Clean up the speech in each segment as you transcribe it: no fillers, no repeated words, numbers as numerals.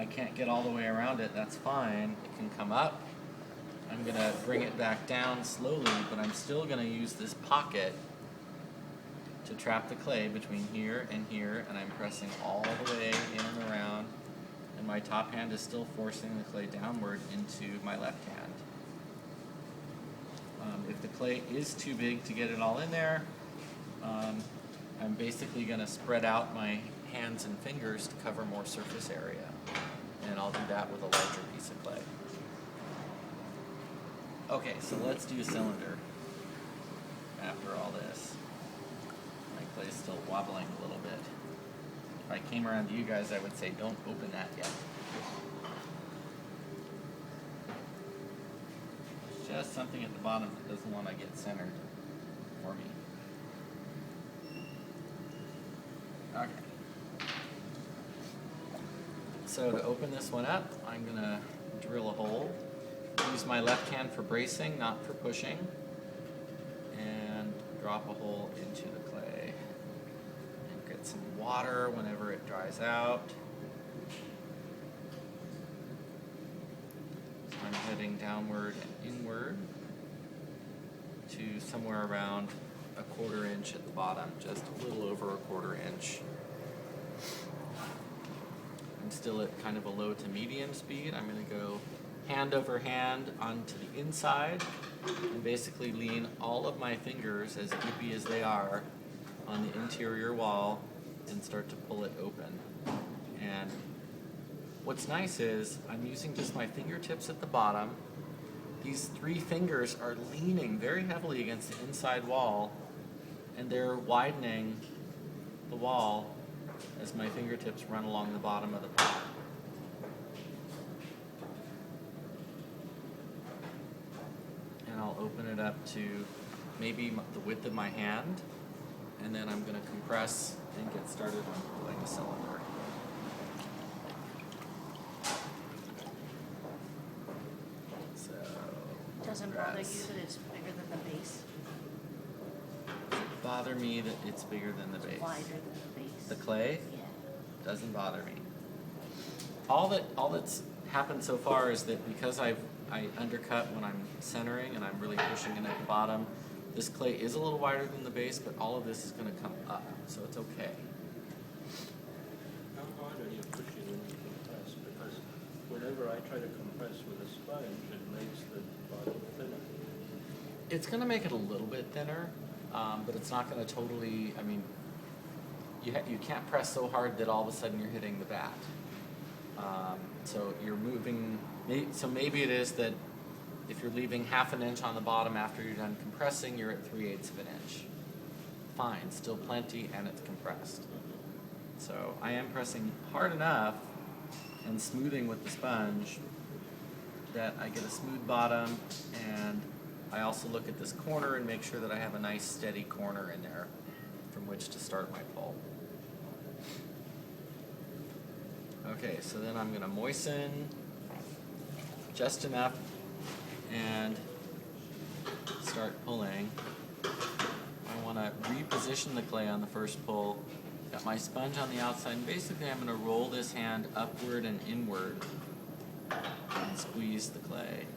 I can't get all the way around it, that's fine. It can come up. I'm going to bring it back down slowly, but I'm still going to use this pocket to trap the clay between here, and I'm pressing all the way in and around, and my top hand is still forcing the clay downward into my left hand. If the clay is too big to get it all in there, I'm basically going to spread out my hands and fingers to cover more surface area, and I'll do that with a larger piece of clay. Okay, so let's do a cylinder after all this. My clay's still wobbling a little bit. If I came around to you guys, I would say don't open that yet. There's just something at the bottom that doesn't want to get centered for me. Okay. So to open this one up, I'm going to drill a hole. Use my left hand for bracing, not for pushing, and drop a hole into the clay. And get some water whenever it dries out. So I'm heading downward and inward to somewhere around a 1/4 inch at the bottom, just a little over a 1/4 inch. I'm still at kind of a low to medium speed. I'm going to go hand over hand onto the inside and basically lean all of my fingers, as goopy as they are, on the interior wall and start to pull it open. And what's nice is I'm using just my fingertips at the bottom. These 3 fingers are leaning very heavily against the inside wall, and they're widening the wall as my fingertips run along the bottom of the pot. And I'll open it up to maybe the width of my hand, and then I'm going to compress and get started on pulling a cylinder. So, doesn't bother you that it's bigger than the base? Bother me that it's bigger than the base. Wider than the base. The clay Yeah. doesn't bother me. All that's happened so far is that because I undercut when I'm centering and I'm really pushing in at the bottom, this clay is a little wider than the base, but all of this is going to come up, so it's okay. How hard are you pushing when you compress? Because whenever I try to compress with a sponge, it makes the bottom thinner. It's going to make it a little bit thinner, but it's not going to totally, I mean, you can't press so hard that all of a sudden you're hitting the bat. So you're moving, so maybe it is that if you're leaving 1/2 inch on the bottom after you're done compressing, you're at 3/8 of an inch. Fine, still plenty, and it's compressed. So I am pressing hard enough and smoothing with the sponge that I get a smooth bottom, and I also look at this corner and make sure that I have a nice steady corner in there from which to start my pull. Okay, so then I'm going to moisten just enough and start pulling. I want to reposition the clay on the first pull. Got my sponge on the outside, and basically I'm going to roll this hand upward and inward and squeeze the clay.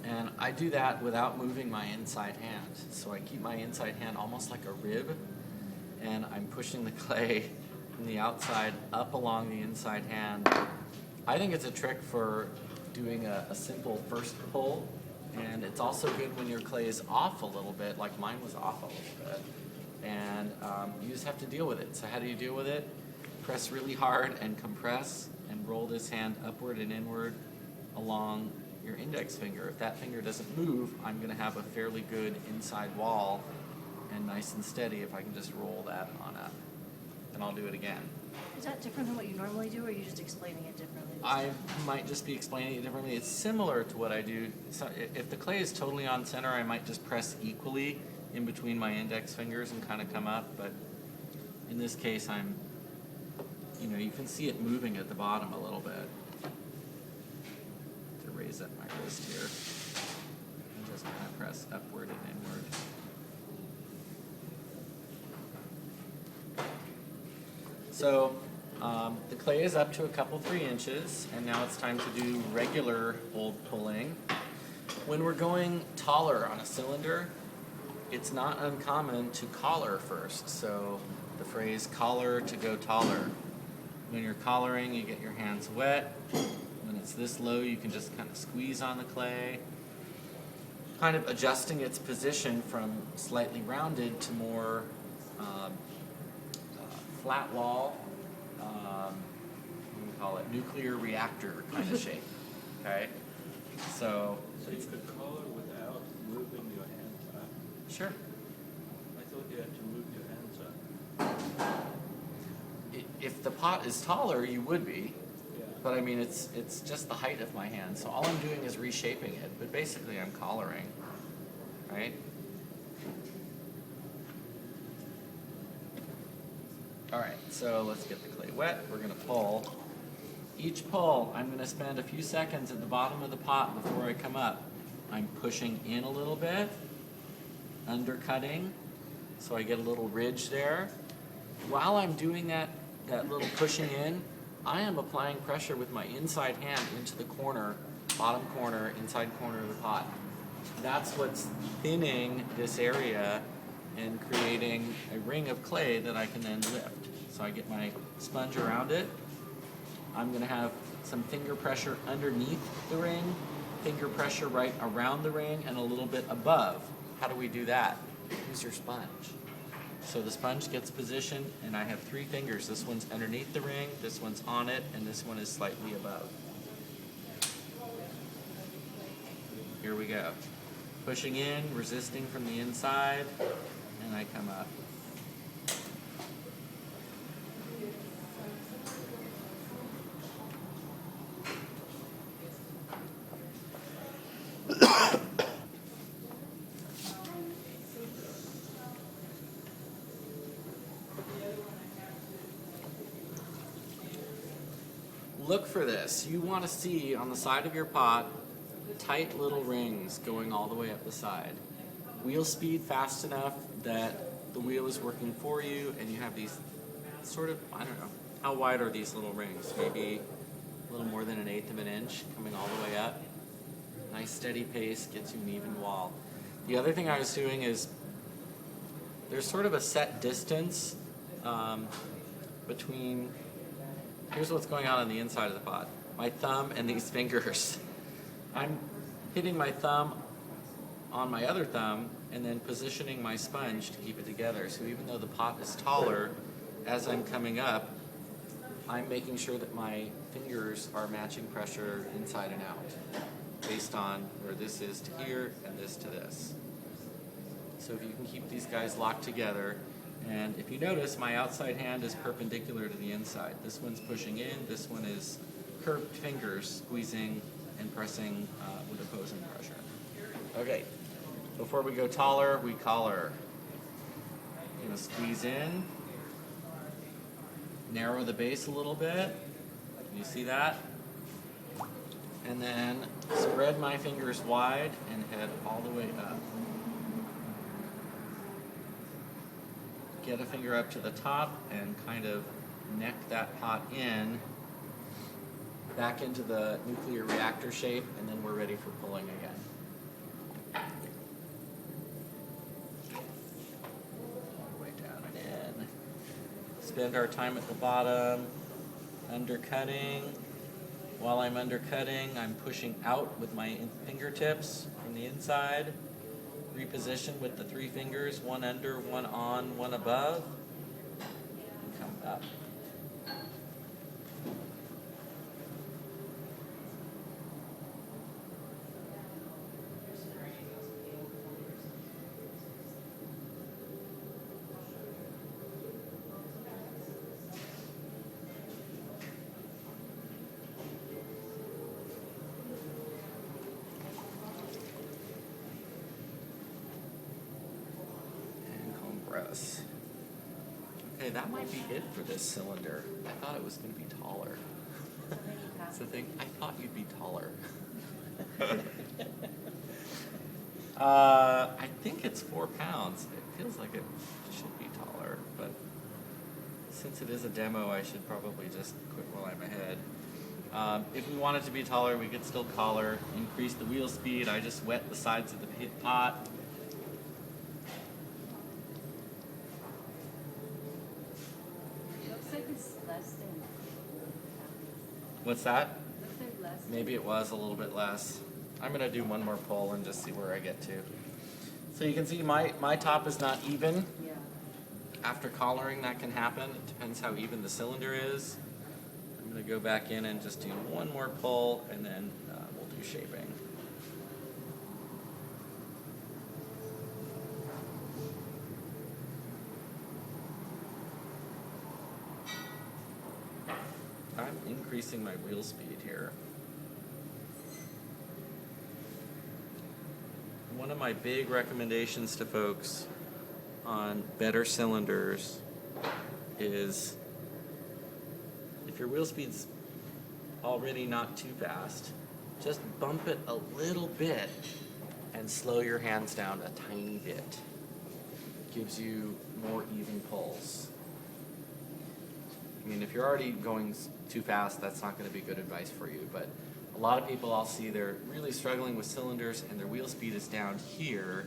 And I do that without moving my inside hand. So I keep my inside hand almost like a rib, and I'm pushing the clay from the outside up along the inside hand. I think it's a trick for doing a simple first pull, and it's also good when your clay is off a little bit, like mine was off a little bit. And you just have to deal with it. So how do you deal with it? Press really hard and compress, and roll this hand upward and inward along your index finger. If that finger doesn't move, I'm going to have a fairly good inside wall and nice and steady if I can just roll that on up. And I'll do it again. Is that different than what you normally do, or are you just explaining it differently? I might just be explaining it differently. It's similar to what I do. So if the clay is totally on center, I might just press equally in between my index fingers and kind of come up. But in this case, you can see it moving at the bottom a little bit. To raise up my wrist here. just kind of press upward and inward. So the clay is up to a couple 3 inches, and now it's time to do regular old pulling. When we're going taller on a cylinder, it's not uncommon to collar first. So the phrase collar to go taller. When you're collaring, you get your hands wet. When it's this low, you can just kind of squeeze on the clay, kind of adjusting its position from slightly rounded to more flat wall, what do we call it, nuclear reactor kind of shape. Okay, so So you could collar without moving your hands up? sure. I thought you had to move your hands up. If the pot is taller, you would be, Yeah. but I mean it's just the height of my hand. So all I'm doing is reshaping it, but basically I'm collaring, right? All right, so let's get the clay wet. We're gonna pull. Each pull, I'm gonna spend a few seconds at the bottom of the pot before I come up. I'm pushing in a little bit, undercutting, so I get a little ridge there. While I'm doing that little pushing in, I am applying pressure with my inside hand into the corner, bottom corner, inside corner of the pot. That's what's thinning this area and creating a ring of clay that I can then lift. So I get my sponge around it. I'm going to have some finger pressure underneath the ring, finger pressure right around the ring, and a little bit above. How do we do that? Use your sponge. So the sponge gets positioned, and I have 3 fingers. This one's underneath the ring, this one's on it, and this one is slightly above. Here we go. Pushing in, resisting from the inside, and I come up. Look for this. You want to see on the side of your pot tight little rings going all the way up the side. Wheel speed fast enough that the wheel is working for you, and you have these sort of, I don't know, how wide are these little rings? Maybe a little more than 1/8 of an inch coming all the way up. Nice steady pace gets you an even wall. The other thing I was doing is there's sort of a set distance between, here's what's going on the inside of the pot. My thumb and these fingers. I'm hitting my thumb on my other thumb and then positioning my sponge to keep it together. So even though the pot is taller, as I'm coming up, I'm making sure that my fingers are matching pressure inside and out, based on where this is to here and this to this. So if you can keep these guys locked together, and if you notice, my outside hand is perpendicular to the inside. This one's pushing in, this one is curved fingers squeezing and pressing with opposing pressure. Okay, before we go taller, we collar. I'm gonna squeeze in, narrow the base a little bit. Can you see that? And then spread my fingers wide and head all the way up. Get a finger up to the top and kind of neck that pot in, back into the nuclear reactor shape, and then we're ready for pulling again. All the way down and in. Spend our time at the bottom, undercutting. While I'm undercutting, I'm pushing out with my fingertips from the inside. Reposition with the 3 fingers, one under, one on, one above. And come up. Compress. Okay, that might be it for this cylinder. I thought it was going to be taller. That's the thing. I thought you'd be taller. I think it's 4 pounds. It feels like it should be taller, but since it is a demo, I should probably just quit while I'm ahead. If we want it to be taller, we could still collar, increase the wheel speed. I just wet the sides of the pot. Looks like it's less than. What's that? Looks like less. Maybe it was a little bit less. I'm gonna do one more pull and just see where I get to. So you can see my top is not even. Yeah. After collaring, that can happen. It depends how even the cylinder is. I'm gonna go back in and just do one more pull, and then we'll do shaping. I'm increasing my wheel speed here. One of my big recommendations to folks on better cylinders is if your wheel speed's already not too fast, just bump it a little bit and slow your hands down a tiny bit. Gives you more even pulls. I mean, if you're already going too fast, that's not going to be good advice for you, but a lot of people I'll see, they're really struggling with cylinders and their wheel speed is down here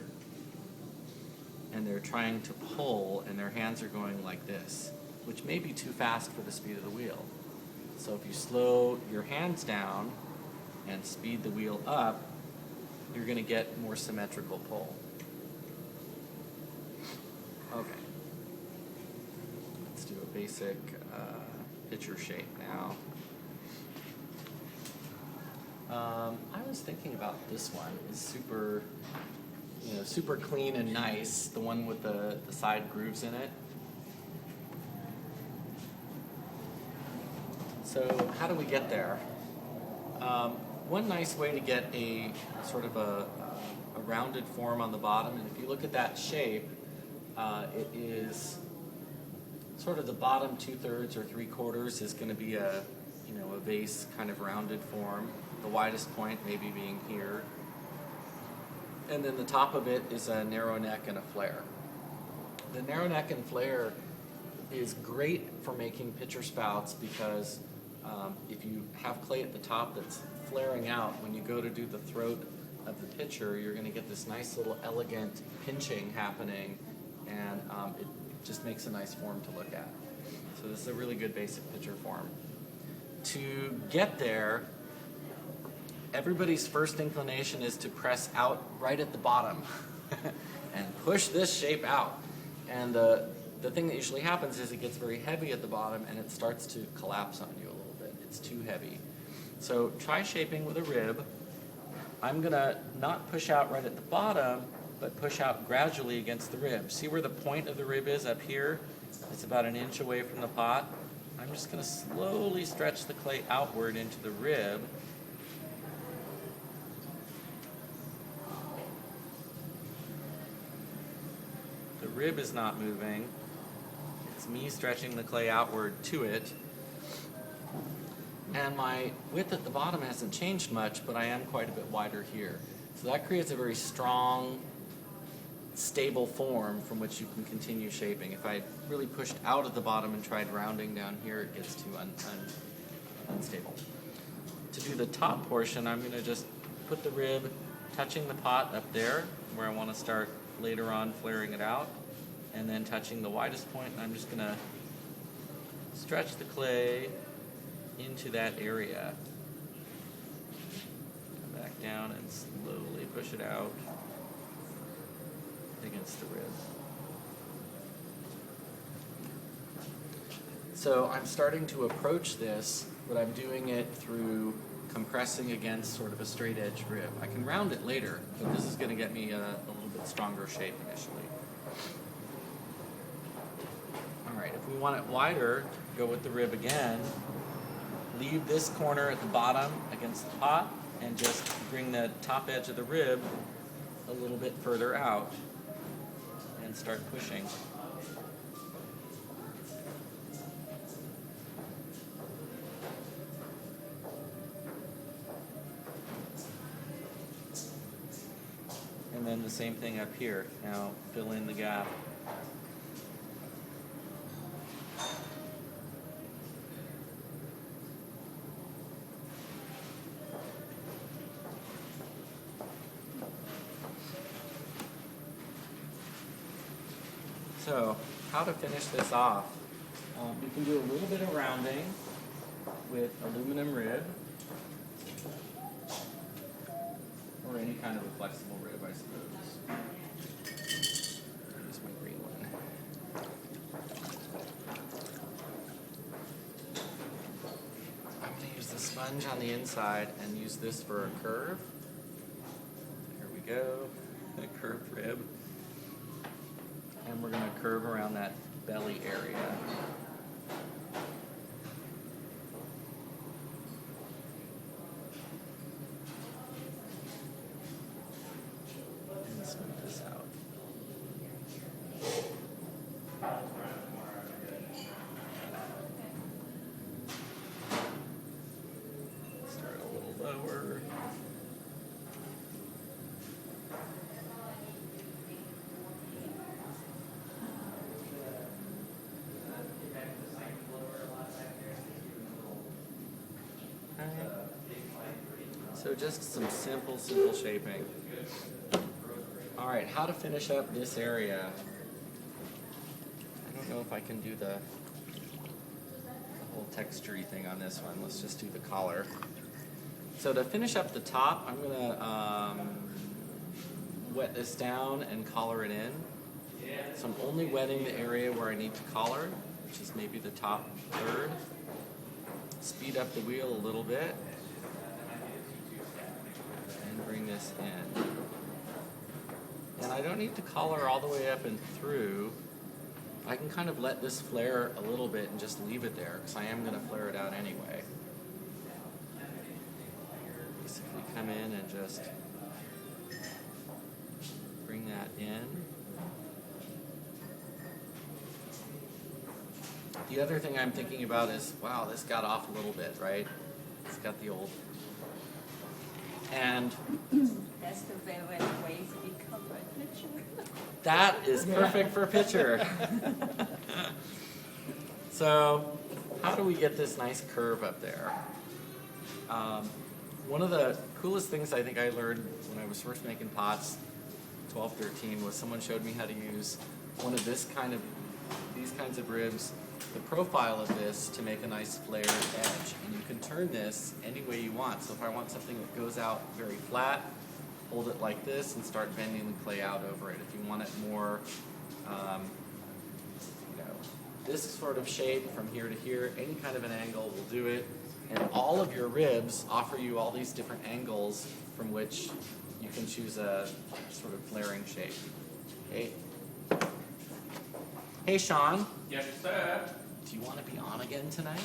and they're trying to pull and their hands are going like this, which may be too fast for the speed of the wheel. So if you slow your hands down and speed the wheel up, you're going to get more symmetrical pull. Okay. Let's do a basic pitcher shape now. I was thinking about this one. It's super, super clean and nice. The one with the side grooves in it. So how do we get there? One nice way to get a sort of a rounded form on the bottom, and if you look at that shape, it is sort of the bottom 2/3 or 3/4 is going to be a vase kind of rounded form. The widest point maybe being here. And then the top of it is a narrow neck and a flare. The narrow neck and flare is great for making pitcher spouts because if you have clay at the top that's flaring out, when you go to do the throat of the pitcher, you're going to get this nice little elegant pinching happening, and it just makes a nice form to look at. So this is a really good basic pitcher form. To get there, everybody's first inclination is to press out right at the bottom and push this shape out. And the thing that usually happens is it gets very heavy at the bottom and it starts to collapse on you a little bit. It's too heavy. So try shaping with a rib. I'm gonna not push out right at the bottom, but push out gradually against the rib. See where the point of the rib is up here? It's about 1 inch away from the pot. I'm just gonna slowly stretch the clay outward into the rib. The rib is not moving. It's me stretching the clay outward to it. And my width at the bottom hasn't changed much, but I am quite a bit wider here. So that creates a very strong, stable form from which you can continue shaping. If I really pushed out at the bottom and tried rounding down here, it gets too unstable. To do the top portion, I'm going to just put the rib touching the pot up there, where I want to start later on flaring it out, and then touching the widest point, and I'm just going to stretch the clay into that area. Come back down and slowly push it out against the rib. So I'm starting to approach this, but I'm doing it through compressing against sort of a straight edge rib. I can round it later, but this is going to get me a little bit stronger shape initially. Alright, if we want it wider, go with the rib again. Leave this corner at the bottom against the pot and just bring the top edge of the rib a little bit further out and start pushing. And And then the same thing up here. Now fill in the gap. So, how to finish this off? You can do a little bit of rounding with aluminum rib, or any kind of a flexible rib, I suppose. Use my green one. I'm going to use the sponge on the inside and use this for a curve. Here we go, a curved rib. And we're going to curve around that belly area. And smooth this out. Start a little lower. So just some simple shaping. All right, how to finish up this area? I don't know if I can do the whole texture-y thing on this one. Let's just do the collar. So to finish up the top, I'm gonna wet this down and collar it in. So I'm only wetting the area where I need to collar, which is maybe the top third. Speed up the wheel a little bit. And bring this in. And I don't need to collar all the way up and through. I can kind of let this flare a little bit and just leave it there, because I am going to flare it out anyway. Basically come in and just bring that in. The other thing I'm thinking about is, wow, this got off a little bit, right? It's got the old... And That's the very way to become a picture. that is perfect for a picture. So, how do we get this nice curve up there? One of the coolest things I think I learned when I was first making pots, 12, 13, was someone showed me how to use one of these kinds of ribs, the profile of this, to make a nice flared edge. And you can turn this any way you want. So if I want something that goes out very flat, hold it like this and start bending the clay out over it. If you want it more, this sort of shape from here to here, any kind of an angle will do it. And all of your ribs offer you all these different angles from which you can choose a sort of flaring shape. Okay. Hey, Sean. Yes, sir. Do you want to be on again tonight?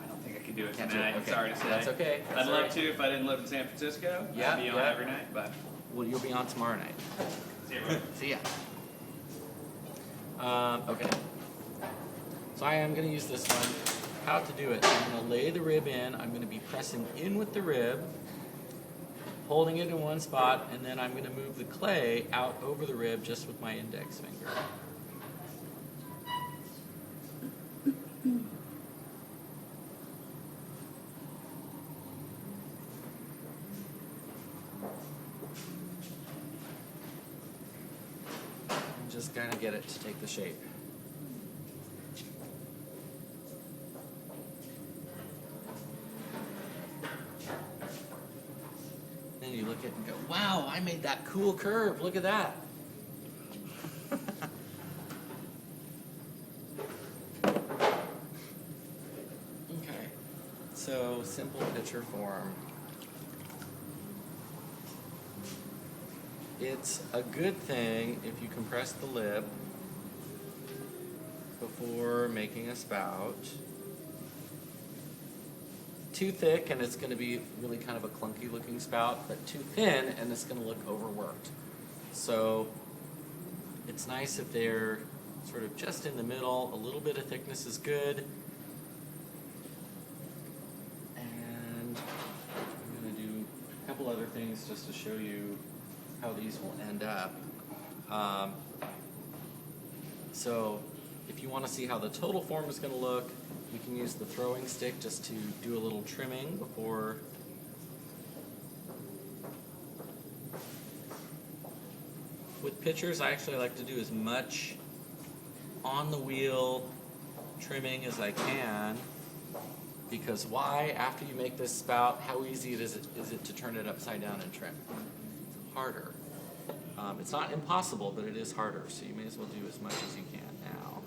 I don't think I can do it Can't do it? tonight. Okay. Sorry to say. That's okay. That's I'd all love right. to if I didn't live in San Francisco. Yeah, I'd be on yeah. every night, but Well, you'll be on tomorrow night. see you, bro. See ya. Okay. So I am going to use this one. How to do it. I'm going to lay the rib in. I'm going to be pressing in with the rib, holding it in one spot, and then I'm going to move the clay out over the rib just with my index finger. And just kind of get it to take the shape. Then you look at it and go, wow, I made that cool curve. Look at that. Okay. So, simple picture form. It's a good thing if you compress the lip before making a spout. Too thick and it's going to be really kind of a clunky looking spout, but too thin and it's going to look overworked. So it's nice if they're sort of just in the middle. A little bit of thickness is good. And I'm going to do a couple other things just to show you how these will end up. So if you want to see how the total form is going to look, we can use the throwing stick just to do a little trimming before. With pitchers, I actually like to do as much on the wheel trimming as I can, because why? After you make this spout, how easy is it to turn it upside down and trim? Harder. It's not impossible, but it is harder, so you may as well do as much as you can now.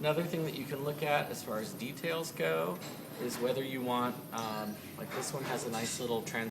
Another thing that you can look at as far as details go is whether you want, like this one has a nice little